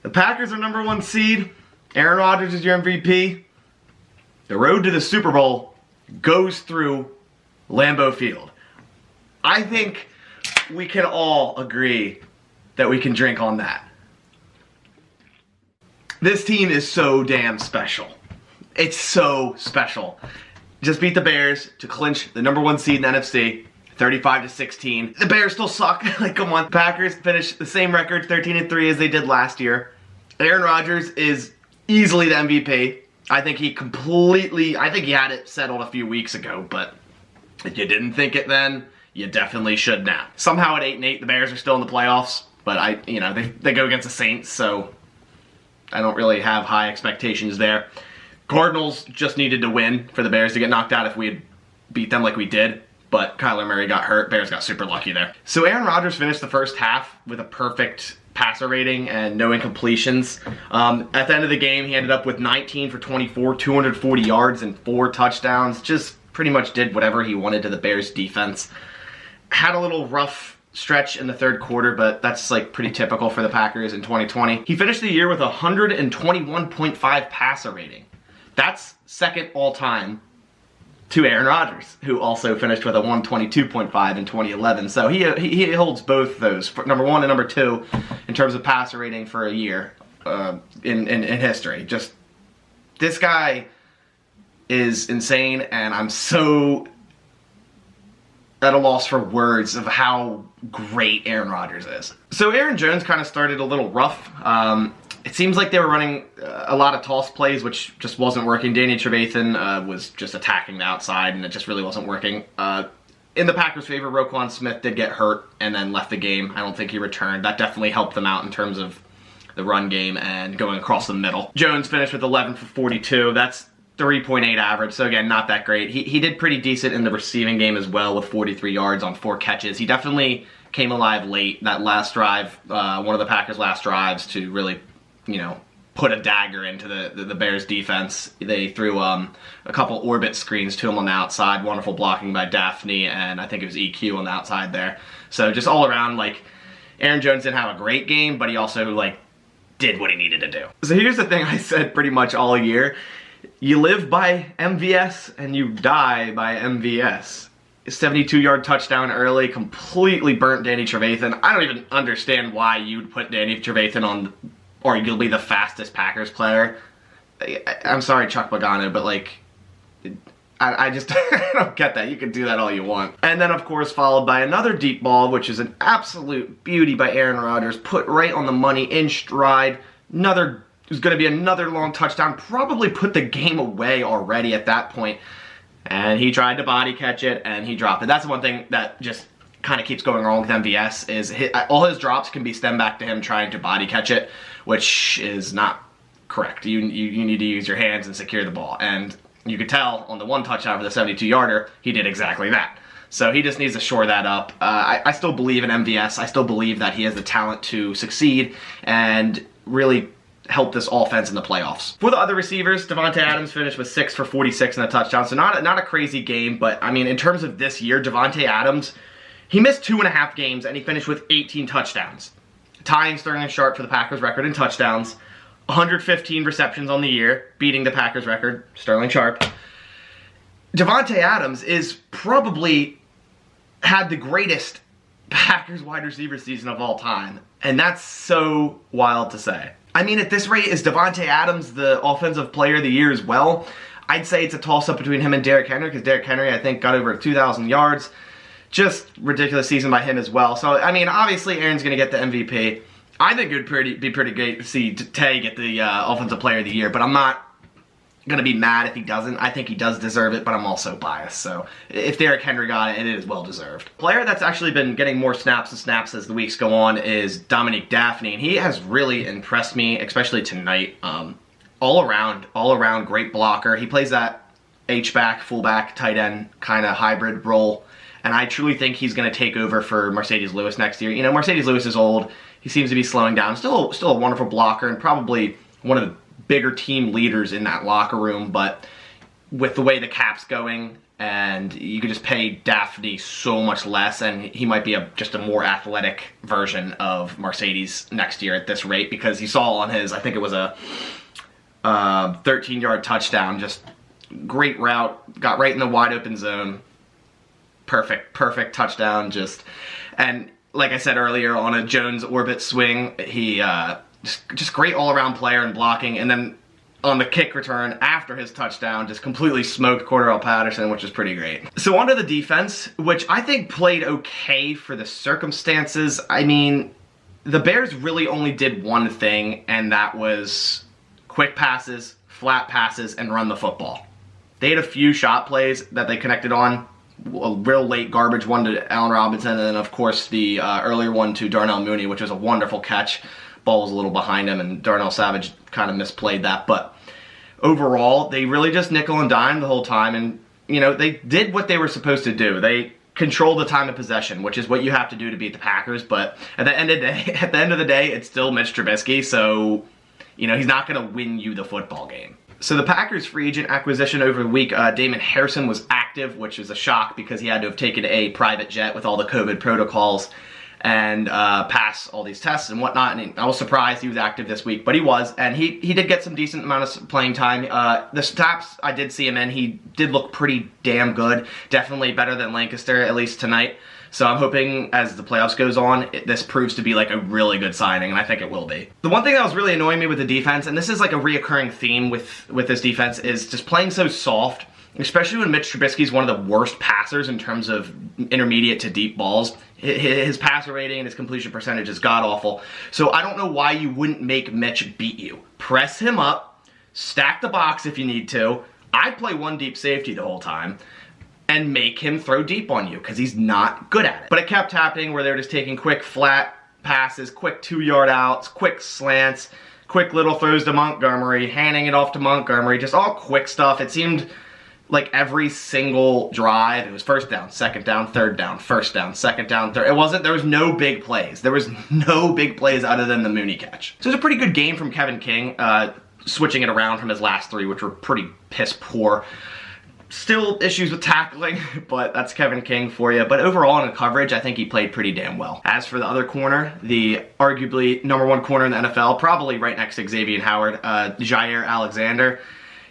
The Packers are #1 seed. Aaron Rodgers is your MVP. The road to the Super Bowl goes through Lambeau Field. I think we can all agree that we can drink on that. This team is so damn special. It's so special. Just beat the Bears to clinch the #1 seed in the NFC, 35-16. The Bears still suck. Like, come on. Packers finished the same record, 13-3, as they did last year. Aaron Rodgers is easily the MVP. I think he had it settled a few weeks ago, but if you didn't think it then, you definitely should now. Somehow at 8-8, the Bears are still in the playoffs, but they go against the Saints, so I don't really have high expectations there. Cardinals just needed to win for the Bears to get knocked out if we had beat them like we did, but Kyler Murray got hurt. Bears got super lucky there. So Aaron Rodgers finished the first half with a perfect passer rating and no incompletions. At the end of the game, he ended up with 19 for 24, 240 yards and 4 touchdowns. Just pretty much did whatever he wanted to the Bears defense. Had a little rough stretch in the third quarter, but that's like pretty typical for the Packers in 2020. He finished the year with a 121.5 passer rating. That's second all time to Aaron Rodgers, who also finished with a 122.5 in 2011. So he holds both those, #1 and #2, in terms of passer rating for a year in history. Just, this guy is insane, and I'm so at a loss for words of how great Aaron Rodgers is. So Aaron Jones kind of started a little rough. It seems like they were running a lot of toss plays, which just wasn't working. Danny Trevathan was just attacking the outside, and it just really wasn't working. In the Packers' favor, Roquan Smith did get hurt and then left the game. I don't think he returned. That definitely helped them out in terms of the run game and going across the middle. Jones finished with 11 for 42. That's 3.8 average, so again, not that great. He did pretty decent in the receiving game as well with 43 yards on 4 catches. He definitely came alive late. That last drive, one of the Packers' last drives to really, put a dagger into the Bears defense. They threw a couple orbit screens to him on the outside. Wonderful blocking by Daphne, and I think it was EQ on the outside there. So just all around, Aaron Jones didn't have a great game, but he also, did what he needed to do. So here's the thing I said pretty much all year. You live by MVS and you die by MVS. 72-yard touchdown early, completely burnt Danny Trevathan. I don't even understand why you'd put Danny Trevathan on arguably the fastest Packers player. I'm sorry, Chuck Pagano, but I just I don't get that. You can do that all you want. And then, of course, followed by another deep ball, which is an absolute beauty by Aaron Rodgers, put right on the money in stride. It was going to be another long touchdown, probably put the game away already at that point. And he tried to body catch it, and he dropped it. That's one thing that just kind of keeps going wrong with MVS, is all his drops can be stemmed back to him trying to body catch it, which is not correct. You need to use your hands and secure the ball. And you could tell on the one touchdown for the 72-yarder, he did exactly that. So he just needs to shore that up. I still believe in MVS. I still believe that he has the talent to succeed and really help this offense in the playoffs. For the other receivers, Davante Adams finished with 6 for 46 and a touchdown, so not a crazy game, but I mean, in terms of this year, Davante Adams, he missed 2.5 games and he finished with 18 touchdowns, tying Sterling Sharp for the Packers record in touchdowns, 115 receptions on the year, beating the Packers record, Sterling Sharp. Davante Adams is probably had the greatest Packers wide receiver season of all time, and that's so wild to say. I mean, at this rate, is Davante Adams the offensive player of the year as well? I'd say it's a toss-up between him and Derrick Henry, because Derrick Henry, I think, got over 2,000 yards. Just ridiculous season by him as well. So, I mean, obviously, Aaron's going to get the MVP. I think it would be pretty great to see Tay get the offensive player of the year, but I'm not going to be mad if he doesn't. I think he does deserve it, but I'm also biased. So if Derrick Henry got it, it is well deserved. Player that's actually been getting more snaps and snaps as the weeks go on is Dominique Daphne, and he has really impressed me, especially tonight. All around great blocker. He plays that H-back, fullback, tight end kind of hybrid role, and I truly think he's going to take over for Mercedes Lewis next year. You know, Mercedes Lewis is old. He seems to be slowing down. Still a wonderful blocker and probably one of the bigger team leaders in that locker room, but with the way the cap's going and you could just pay Daphne so much less, and he might be just a more athletic version of Mercedes next year at this rate, because you saw on his, I think it was a 13-yard touchdown, just great route, got right in the wide open zone, perfect touchdown, and like I said earlier, on a Jones orbit swing, he just great all-around player and blocking, and then on the kick return after his touchdown, just completely smoked Cordarrelle Patterson, which is pretty great. So on to the defense, which I think played okay for the circumstances. I mean, the Bears really only did one thing, and that was quick passes, flat passes, and run the football. They had a few shot plays that they connected on, a real late garbage one to Allen Robinson, and then of course the earlier one to Darnell Mooney, which was a wonderful catch. Ball was a little behind him, and Darnell Savage kind of misplayed that. But overall, they really just nickel and dime the whole time, and they did what they were supposed to do. They controlled the time of possession, which is what you have to do to beat the Packers. But at the end of the day, it's still Mitch Trubisky, so he's not going to win you the football game. So the Packers free agent acquisition over the week, Damon Harrison was active, which is a shock because he had to have taken a private jet with all the COVID protocols and pass all these tests and whatnot, and I was surprised he was active this week, but he was, and he did get some decent amount of playing time. The snaps I did see him in, he did look pretty damn good, definitely better than Lancaster, at least tonight, so I'm hoping as the playoffs goes on, this proves to be like a really good signing, and I think it will be. The one thing that was really annoying me with the defense, and this is like a reoccurring theme with this defense, is just playing so soft, especially when Mitch Trubisky is one of the worst passers in terms of intermediate to deep balls. His passer rating and his completion percentage is god-awful. So I don't know why you wouldn't make Mitch beat you. Press him up, stack the box if you need to. I'd play one deep safety the whole time and make him throw deep on you because he's not good at it. But it kept happening where they were just taking quick flat passes, quick 2-yard outs, quick slants, quick little throws to Montgomery, handing it off to Montgomery, just all quick stuff. It seemed like every single drive, it was first down, second down, third down, first down, second down, third. There was no big plays. There was no big plays other than the Mooney catch. So it was a pretty good game from Kevin King, switching it around from his last three, which were pretty piss poor. Still issues with tackling, but that's Kevin King for you. But overall in the coverage, I think he played pretty damn well. As for the other corner, the arguably #1 corner in the NFL, probably right next to Xavier Howard, Jair Alexander,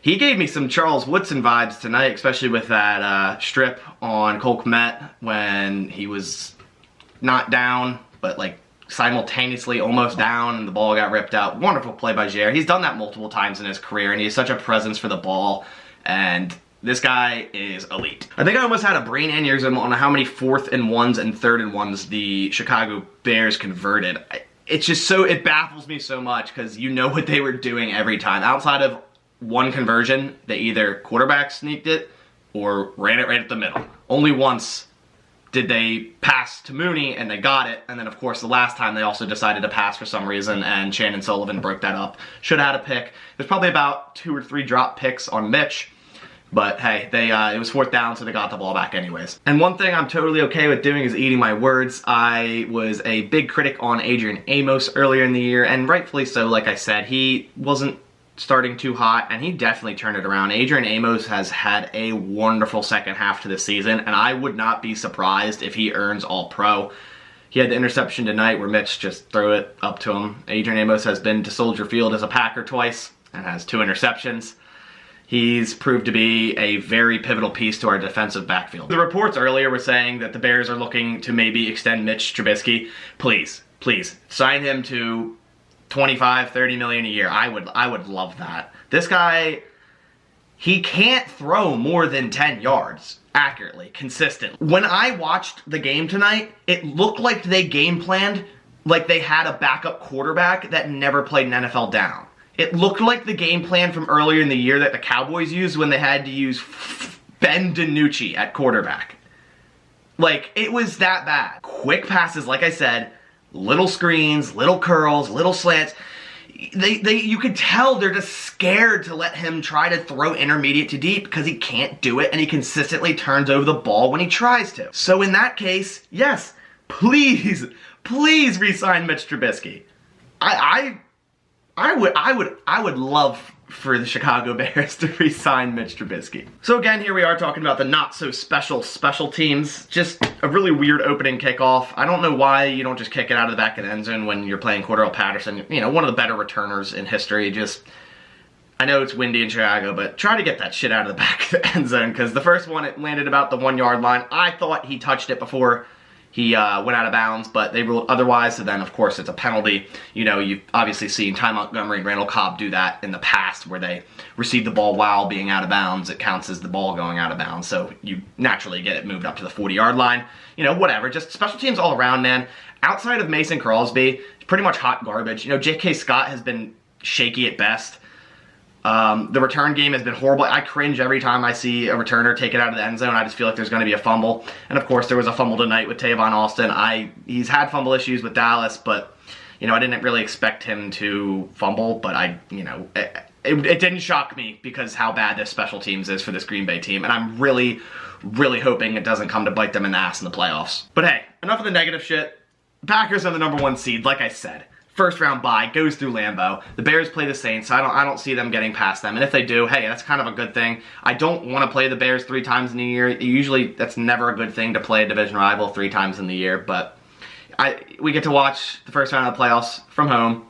he gave me some Charles Woodson vibes tonight, especially with that strip on Cole Kmet when he was not down, but like simultaneously almost down and the ball got ripped out. Wonderful play by Jair. He's done that multiple times in his career, and he has such a presence for the ball, and this guy is elite. I think I almost had a brain aneurysm on how many 4th and 1s and 3rd and 1s the Chicago Bears converted. It's just so, it baffles me so much because you know what they were doing every time. Outside of one conversion, they either quarterback sneaked it or ran it right at the middle. Only once did they pass to Mooney and they got it, and then of course the last time they also decided to pass for some reason and Shannon Sullivan broke that up. Should have had a pick. There's probably about 2 or 3 drop picks on Mitch, but hey, it was 4th down, so they got the ball back anyways. And one thing I'm totally okay with doing is eating my words. I was a big critic on Adrian Amos earlier in the year, and rightfully so. Like I said, he wasn't starting too hot, and he definitely turned it around. Adrian Amos has had a wonderful second half to the season, and I would not be surprised if he earns All-Pro. He had the interception tonight where Mitch just threw it up to him. Adrian Amos has been to Soldier Field as a Packer twice and has 2 interceptions. He's proved to be a very pivotal piece to our defensive backfield. The reports earlier were saying that the Bears are looking to maybe extend Mitch Trubisky. Please, please, sign him to $25-30 million a year. I would love that. This guy, he can't throw more than 10 yards accurately, consistently. When I watched the game tonight, it looked like they game planned like they had a backup quarterback that never played an NFL down. It looked like the game plan from earlier in the year that the Cowboys used when they had to use Ben DiNucci at quarterback. Like, it was that bad. Quick passes, like I said, little screens, little curls, little slants. You could tell they're just scared to let him try to throw intermediate to deep because he can't do it, and he consistently turns over the ball when he tries to. So in that case, yes, please re-sign Mitch Trubisky. I would love for the Chicago Bears to re-sign Mitch Trubisky. So again, here we are talking about the not so special teams. Just a really weird opening kickoff. I don't know why you don't just kick it out of the back of the end zone when you're playing Cordell Patterson, you know, one of the better returners in history. Just, I know it's windy in Chicago, but try to get that shit out of the back of the end zone, because the first one, it landed about the 1 yard line. I thought he touched it before he went out of bounds, but they ruled otherwise, so then, of course, it's a penalty. You know, you've obviously seen Ty Montgomery and Randall Cobb do that in the past, where they receive the ball while being out of bounds. It counts as the ball going out of bounds, so you naturally get it moved up to the 40-yard line. You know, whatever. Just special teams all around, man. Outside of Mason Crosby, it's pretty much hot garbage. You know, J.K. Scott has been shaky at best. The return game has been horrible. I cringe every time I see a returner take it out of the end zone. I just feel like there's going to be a fumble. And of course, there was a fumble tonight with Tavon Austin. He's had fumble issues with Dallas, but, you know, I didn't really expect him to fumble, but it didn't shock me because how bad this special teams is for this Green Bay team. And I'm really, really hoping it doesn't come to bite them in the ass in the playoffs. But hey, enough of the negative shit. The Packers are the #1 seed, like I said. First round bye, goes through Lambeau. The Bears play the Saints, so I don't see them getting past them. And if they do, hey, that's kind of a good thing. I don't want to play the Bears 3 times in a year. Usually, that's never a good thing to play a division rival 3 times in the year. But we get to watch the first round of the playoffs from home.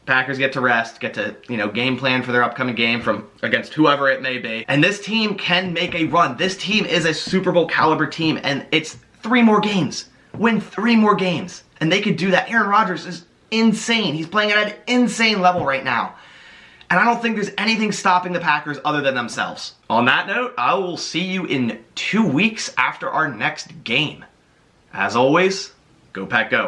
Packers get to rest, get to, you know, game plan for their upcoming game against whoever it may be. And this team can make a run. This team is a Super Bowl caliber team, and it's 3 more games. Win 3 more games. And they could do that. Aaron Rodgers is insane. He's playing at an insane level right now. And I don't think there's anything stopping the Packers other than themselves. On that note, I will see you in 2 weeks after our next game. As always, go Pack Go.